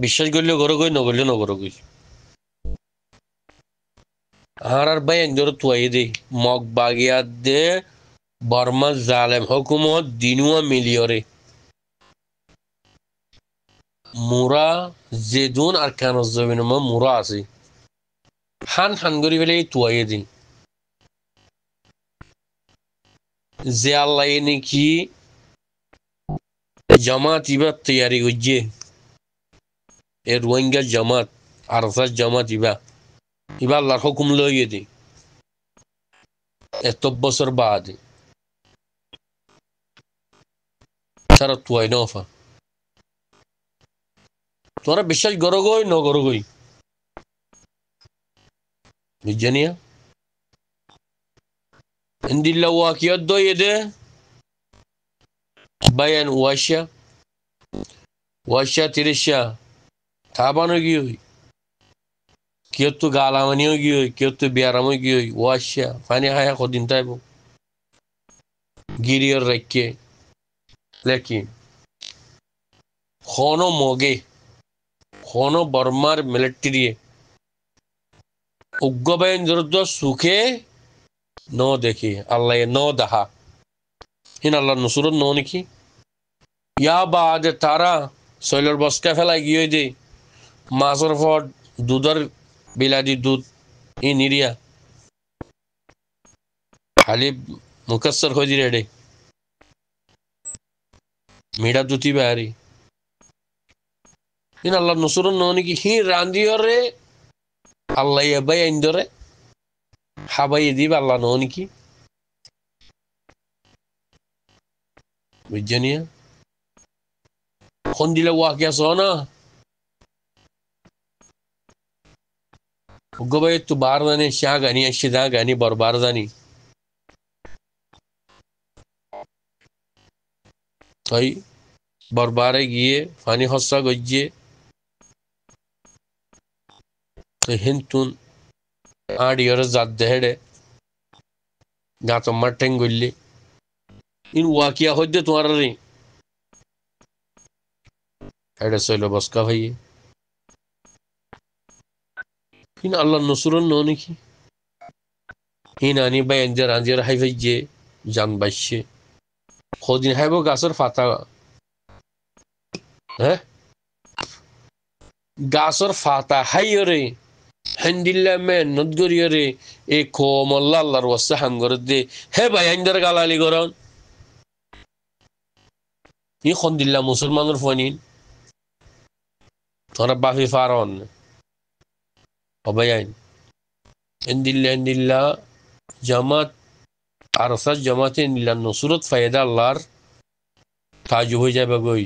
বিশ্বাস করলে গরো কই নগরলে নগর কই আর ভাই এঞ্জর তুয়াই দে মগ বাগিয়াত দে বর্মা জালেম হুকুমত দিনুয়া মিলিয়রে মুরা জেদুন আর কেন জমিন মুরা আছে হান হান করি ফেলে তুয়াই দি যে আল্লাহ নাকি জামাত ইবা তৈয়ারি করছে এ রোহিঙ্গা জামাত আরফার জামাত ইবা ইবা আল্লাহর হুকুম লইয়ে দি এত বছর বাদ তারা তুয়াই নফা তোরা বিশ্বাস করো গই ন করো গই বুঝছানিয়া ইন্দিল্লা ওয়াকিয়াত দইয়ে দে bayan washa tirisha tabano giyoy kiyottu galamaniyo giyoy kiyottu biyaramo giyoy washa fani haya kodin taybo giriyor rekke lekin khono moge khono barmar military uggo bayan jordo suke no dekhi allah no daha hin allah nusurun no niki ya baade tara soilor boska fela giyoy de মাছর ফট দুধের বিলাদি দুধ ই নিরিয়া খালি মুকসর হয়ে দি রেডে মিডা দুটি বাহারি in আল্লাহ নসুর ননি কি হি রান্দিয়রে আল্লাহ এবাই আইন্দরে হাবাই দিব আল্লাহ ননি কি বুঝছানিয়া খন দিলে ওয়াকিয়া সোনা গবাই তু বারদানি শাহ গানি শিদা গানি বরবারদানি তাই বরবারে গিয়ে ফানি হস্যা গজ্জে তো হিন্তুন আড়িয়রে জাত দেহেড়ে গাত মাটেন গল্লি ইন ওয়াকিয়া হইতে তোমার রে এটা সইল বসকা ভাই ইন আল্লাহ নসুরন ননি কি হিন আনি বাই এঞ্জার আঞ্জার হাই ভাই যে জান বাইছে খদিন হাইব গাছের ফাতা হ্যাঁ গাছের ফাতা হাইয়রে হেন্দিল্লা মে নদগরিয়রে এ কোমল্লা আল্লাহর ওয়াসা হাম করে দে হে ভাই এঞ্জার গালালি গরন ই খন্দিল্লা মুসলমানের ফনিন তোরা বাফি ফারন অবায়াইন এন্দিল্লা জামাত আরসার জামাতে নিল্লা নসুরত ফায়দা আল্লাহর কাজ হয়ে যাবে গই